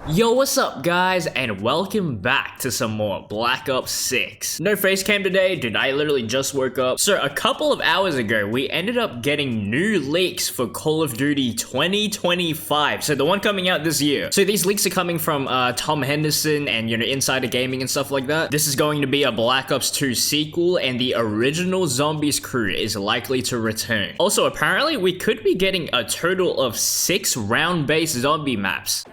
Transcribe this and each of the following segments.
Yo, what's up guys, and welcome back to some more Black Ops 6. No face cam today, dude, I literally just woke up. So a couple of hours ago, we ended up getting new leaks for Call of Duty 2025. So the one coming out this year. So these leaks are coming from Tom Henderson and, Insider Gaming and stuff like that. This is going to be a Black Ops 2 sequel, and the original Zombies crew is likely to return. Also, apparently, we could be getting a total of 6 round-based zombie maps.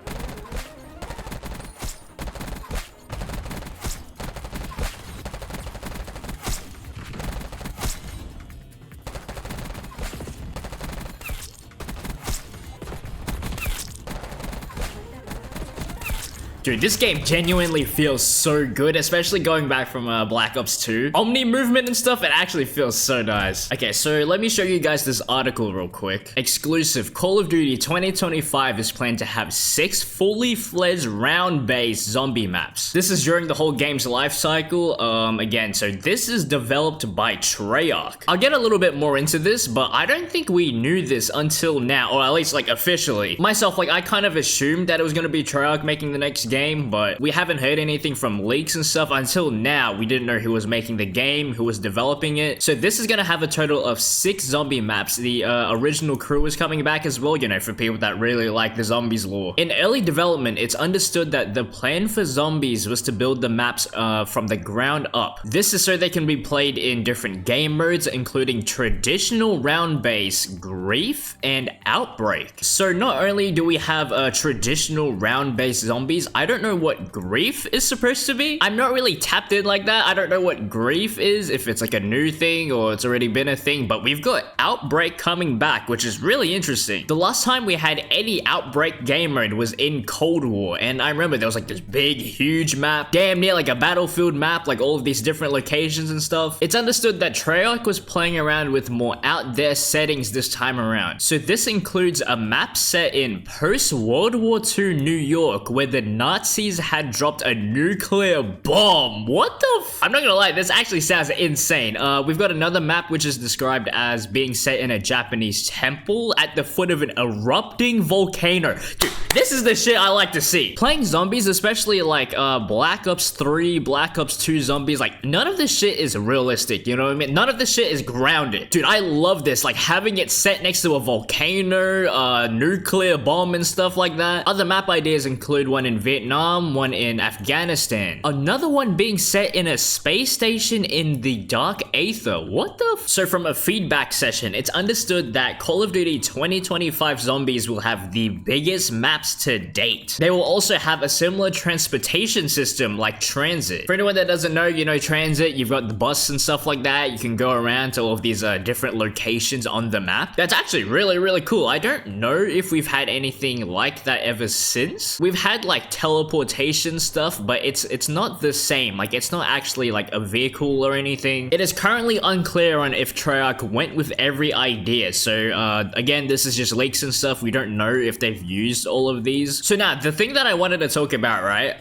Dude, this game genuinely feels so good, especially going back from Black Ops 2. Omni movement and stuff, it actually feels so nice. Okay, so let me show you guys this article real quick. Exclusive, Call of Duty 2025 is planned to have 6 fully fledged round-based zombie maps. This is during the whole game's life cycle. Again, so this is developed by Treyarch. I'll get a little bit more into this, but I don't think we knew this until now, or at least like officially. Myself, like I kind of assumed that it was gonna be Treyarch making the next game, but we haven't heard anything from leaks and stuff until now. We didn't know who was making the game, who was developing it. So this is gonna have a total of 6 zombie maps. The original crew is coming back as well, for people that really like the zombies lore. In early development, it's understood that the plan for zombies was to build the maps from the ground up. This is so they can be played in different game modes, including traditional round-based, grief, and outbreak. So not only do we have traditional round-based zombies, I don't know what grief is supposed to be. I'm not really tapped in like that. I don't know what grief is, if it's like a new thing or it's already been a thing, but we've got outbreak coming back, which is really interesting. The last time we had any outbreak game mode was in Cold War, and I remember there was like this big, huge map, damn near like a battlefield map, like all of these different locations and stuff. It's understood that Treyarch was playing around with more out there settings this time around. So this includes a map set in post-World War II New York, where the Nazis had dropped a nuclear bomb. What the I'm not gonna lie, this actually sounds insane. We've got another map which is described as being set in a Japanese temple at the foot of an erupting volcano. Dude, this is the shit I like to see. Playing zombies, especially like Black Ops 3, Black Ops 2 zombies, like none of this shit is realistic, you know what I mean? None of this shit is grounded. Dude, I love this, like having it set next to a volcano, nuclear bomb and stuff like that. Other map ideas include one in Vietnam, one in Afghanistan, another one being set in a space station in the dark aether. What the So from a feedback session, it's understood that Call of Duty 2025 zombies will have the biggest maps to date. They will also have a similar transportation system like transit. For anyone that doesn't know, transit, you've got the bus and stuff like that. You can go around to all of these different locations on the map. That's actually really, really cool. I don't know if we've had anything like that ever since. We've had like teleportation stuff, but it's not the same. Like it's not actually like a vehicle or anything. It is currently unclear on if Treyarch went with every idea. So again, this is just leaks and stuff. We don't know if they've used all of these. So now the thing that I wanted to talk about, right?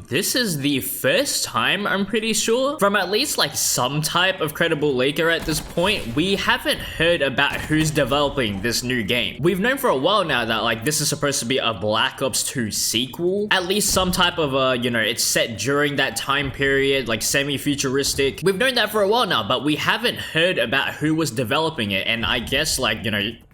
This is the first time, I'm pretty sure, from at least like some type of credible leaker at this point, we haven't heard about who's developing this new game. We've known for a while now that like this is supposed to be a Black Ops 2 sequel. At least some type of it's set during that time period, like semi-futuristic. We've known that for a while now, but we haven't heard about who was developing it, and I guess like,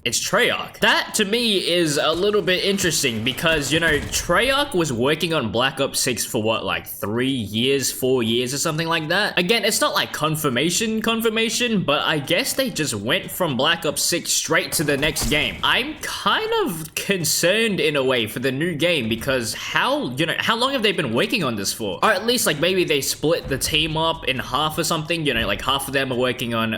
it's Treyarch. That, to me, is a little bit interesting because, Treyarch was working on Black Ops 6 for what, like 3 years, 4 years or something like that? Again, it's not like confirmation, but I guess they just went from Black Ops 6 straight to the next game. I'm kind of concerned in a way for the new game because how long have they been working on this for? Or at least, like, maybe they split the team up in half or something, like half of them are working on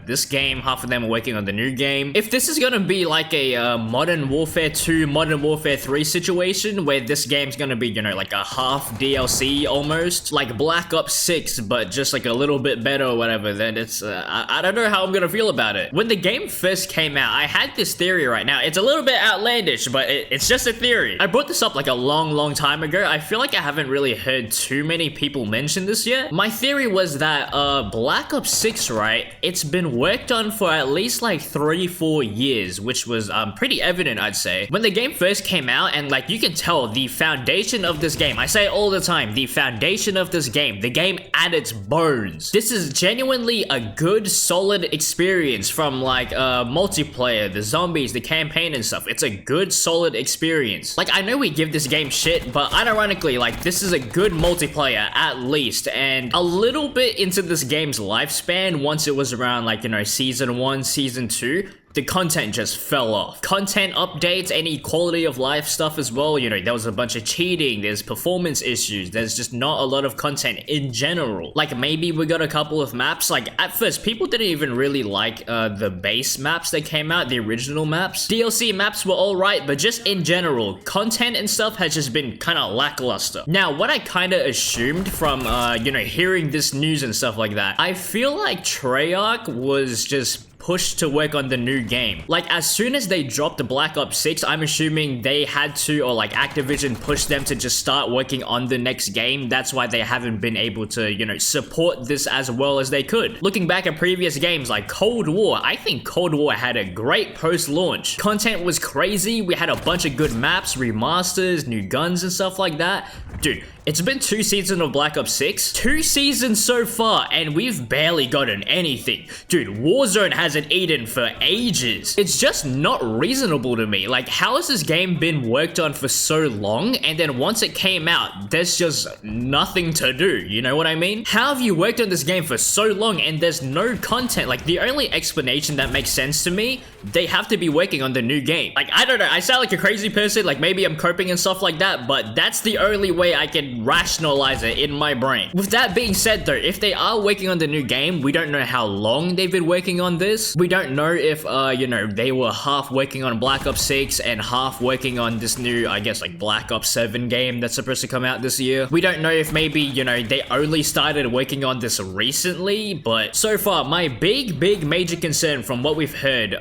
this game, half of them are working on the new game. If this is gonna be like a Modern Warfare 2, Modern Warfare 3 situation where this game's gonna be, like a half DLC almost, like Black Ops 6, but just like a little bit better or whatever, then it's, I don't know how I'm gonna feel about it. When the game first came out, I had this theory right now. It's a little bit outlandish, but it's just a theory. I brought this up like a long time ago. I feel like I haven't really heard too many people mention this yet. My theory was that Black Ops 6, right, it's been worked on for at least like 3-4 years. years, which was pretty evident, I'd say. When the game first came out, and like you can tell the foundation of this game, I say it all the time, the foundation of this game, the game at its bones. This is genuinely a good, solid experience from like multiplayer, the zombies, the campaign and stuff. It's a good, solid experience. Like, I know we give this game shit, but unironically, like, this is a good multiplayer at least, and a little bit into this game's lifespan, once it was around like, you know, season 1, season 2, the content just fell off. Content updates, any quality of life stuff as well, you know, there was a bunch of cheating, there's performance issues, there's just not a lot of content in general. Like, maybe we got a couple of maps, like, at first, people didn't even really like the base maps that came out, the original maps. DLC maps were alright, but just in general, content and stuff has just been kind of lackluster. Now, what I kind of assumed from, you know, hearing this news and stuff like that, I feel like Treyarch was just pushed to work on the new game. Like, as soon as they dropped the Black Ops 6, I'm assuming they had to, or like Activision pushed them to just start working on the next game. That's why they haven't been able to, you know, support this as well as they could. Looking back at previous games like Cold War, I think Cold War had a great post-launch. Content was crazy, we had a bunch of good maps, remasters, new guns and stuff like that. Dude, it's been 2 seasons of Black Ops 6. 2 seasons so far, and we've barely gotten anything. Dude, Warzone hasn't eaten for ages. It's just not reasonable to me. Like, how has this game been worked on for so long, and then once it came out, there's just nothing to do, you know what I mean? How have you worked on this game for so long, and there's no content? Like, the only explanation that makes sense to me, they have to be working on the new game. Like, I don't know, I sound like a crazy person, like maybe I'm coping and stuff like that, but that's the only way I can rationalize it in my brain. With that being said though, if they are working on the new game, we don't know how long they've been working on this. We don't know if, you know, they were half working on Black Ops 6 and half working on this new, I guess, like Black Ops 7 game that's supposed to come out this year. We don't know if maybe, you know, they only started working on this recently, but so far, my big major concern from what we've heard,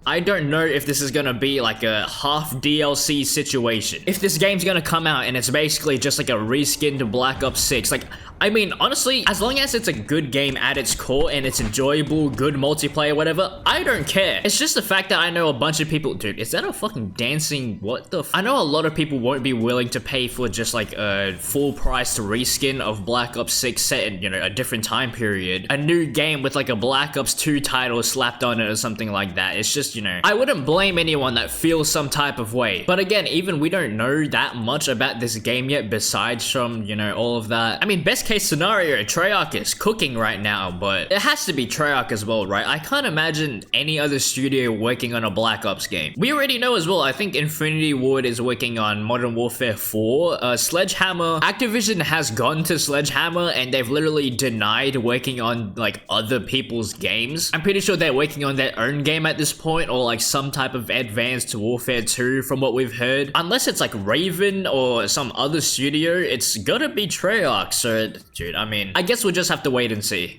I don't know if this is gonna be like a half DLC situation. If this game's gonna come out and it's basically just like a reskinned Black Ops 6, like, I mean, honestly, as long as it's a good game at its core and it's enjoyable, good multiplayer, whatever, I don't care. It's just the fact that I know a bunch of people, dude, is that a fucking dancing, what the I know a lot of people won't be willing to pay for just like a full price reskin of Black Ops 6 set in, you know, a different time period. A new game with like a Black Ops 2 title slapped on it or something like that. It's just, you know, I wouldn't blame anyone that feels some type of way. But again, even we don't know that much about this game yet besides from, you know, all of that. I mean, best case scenario, Treyarch is cooking right now, but it has to be Treyarch as well, right? I can't imagine any other studio working on a Black Ops game. We already know as well, I think Infinity Ward is working on Modern Warfare 4. Sledgehammer, Activision has gone to Sledgehammer and they've literally denied working on like other people's games. I'm pretty sure they're working on their own game at this point, or like some type of Advanced Warfare 2 from what we've heard. Unless it's like Raven or some other studio, it's gotta be Treyarch, so dude, I mean, I guess we'll just have to wait and see.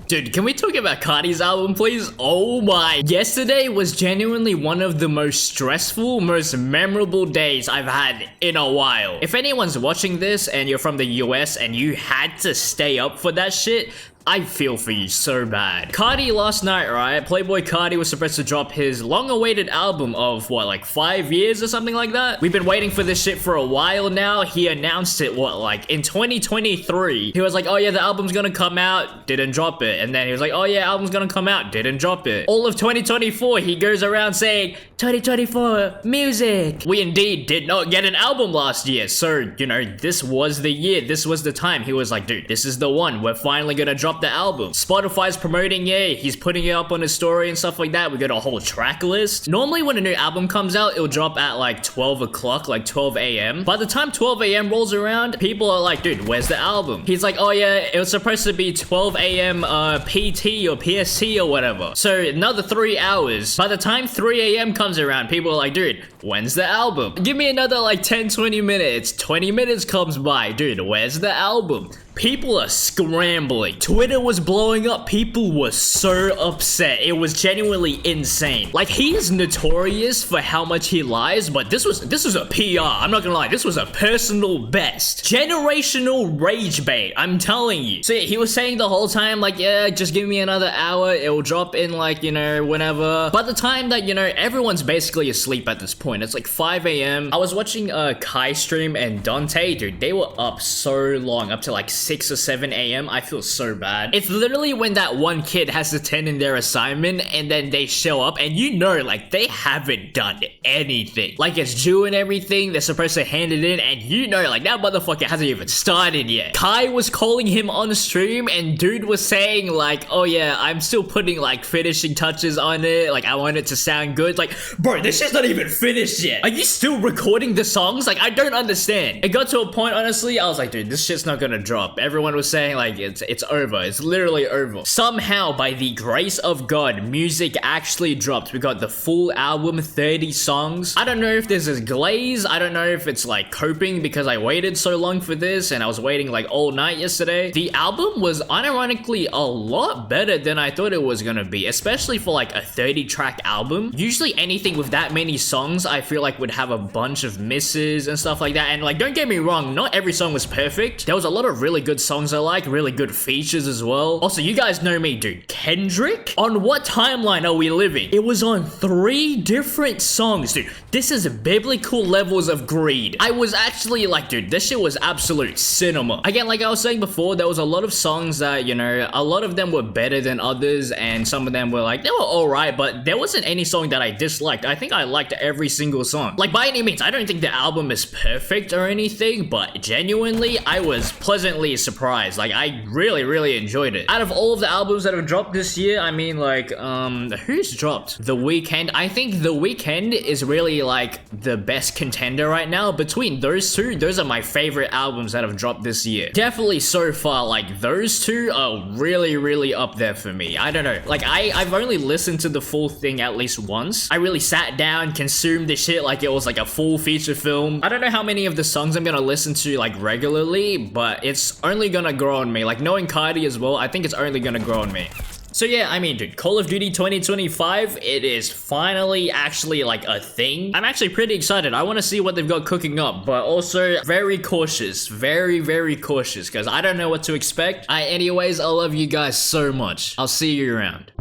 Dude, can we talk about Carti's album, please? Oh my. Yesterday was genuinely one of the most stressful, most memorable days I've had in a while. If anyone's watching this and you're from the US and you had to stay up for that shit, I feel for you so bad. Carti last night, right? Playboi Carti was supposed to drop his long-awaited album of, what, like 5 years or something like that? We've been waiting for this shit for a while now. He announced it, what, like in 2023. He was like, oh yeah, the album's gonna come out, didn't drop it. And then he was like, oh yeah, album's gonna come out, didn't drop it. All of 2024, he goes around saying, 2024, music. We indeed did not get an album last year. So, you know, this was the year, this was the time. He was like, dude, this is the one. We're finally gonna drop the album. Spotify's promoting it, he's putting it up on his story and stuff like that. We got a whole track list. Normally when a new album comes out, it'll drop at like 12 o'clock, like 12 a.m. By the time 12 a.m. rolls around, people are like, dude, where's the album? He's like, oh yeah, it was supposed to be 12 a.m. PT or PST or whatever. So another 3 hours. By the time 3 a.m. comes around, people are like, dude, when's the album? Give me another like 10-20 minutes. 20 minutes comes by, dude, where's the album? People are scrambling. Twitter was blowing up. People were so upset. It was genuinely insane. Like, he is notorious for how much he lies, but this was a PR. I'm not gonna lie. This was a personal best. Generational rage bait. I'm telling you. So yeah, he was saying the whole time, like, yeah, just give me another hour. It will drop in, like, you know, whenever. By the time that, you know, everyone's basically asleep at this point. It's like 5 a.m. I was watching Kai stream and Dante, dude. They were up so long, up to like 6 or 7 a.m. I feel so bad. It's literally when that one kid has to turn in their assignment and then they show up and you know, like, they haven't done anything. Like, it's due and everything. They're supposed to hand it in and you know, like, that motherfucker hasn't even started yet. Kai was calling him on stream and dude was saying like, oh yeah, I'm still putting like finishing touches on it. Like, I want it to sound good. Like, bro, this shit's not even finished yet. Are you still recording the songs? Like, I don't understand. It got to a point, honestly, I was like, dude, this shit's not gonna drop. Everyone was saying like it's over. It's literally over. Somehow, by the grace of God, music actually dropped. We got the full album, 30 songs. I don't know if this is glaze. I don't know if it's like coping because I waited so long for this and I was waiting like all night yesterday. The album was unironically a lot better than I thought it was gonna be, especially for like a 30-track album. Usually anything with that many songs, I feel like would have a bunch of misses and stuff like that. And like, don't get me wrong, not every song was perfect. There was a lot of really good songs I like, really good features as well. Also, you guys know me, dude. Kendrick? On what timeline are we living? It was on 3 different songs, dude. This is biblical levels of greed. I was actually like, dude, this shit was absolute cinema. Again, like I was saying before, there was a lot of songs that, you know, a lot of them were better than others and some of them were like, they were alright, but there wasn't any song that I disliked. I think I liked every single song. Like, by any means, I don't think the album is perfect or anything, but genuinely, I was pleasantly surprised. Like, I really enjoyed it. Out of all of the albums that have dropped this year, I mean, like, who's dropped? The Weeknd. I think The Weeknd is really like the best contender right now. Between those two, those are my favorite albums that have dropped this year. Definitely so far, like, those two are really up there for me. I don't know. Like, I've only listened to the full thing at least once. I really sat down, consumed the shit like it was like a full feature film. I don't know how many of the songs I'm gonna listen to like regularly, but it's only gonna grow on me. Like, knowing Carti as well, I think it's only gonna grow on me. So yeah, I mean, dude, Call of Duty 2025, it is finally actually like a thing. I'm actually pretty excited. I want to see what they've got cooking up, but also very cautious, very cautious, because I don't know what to expect. Anyways, I love you guys so much. I'll see you around.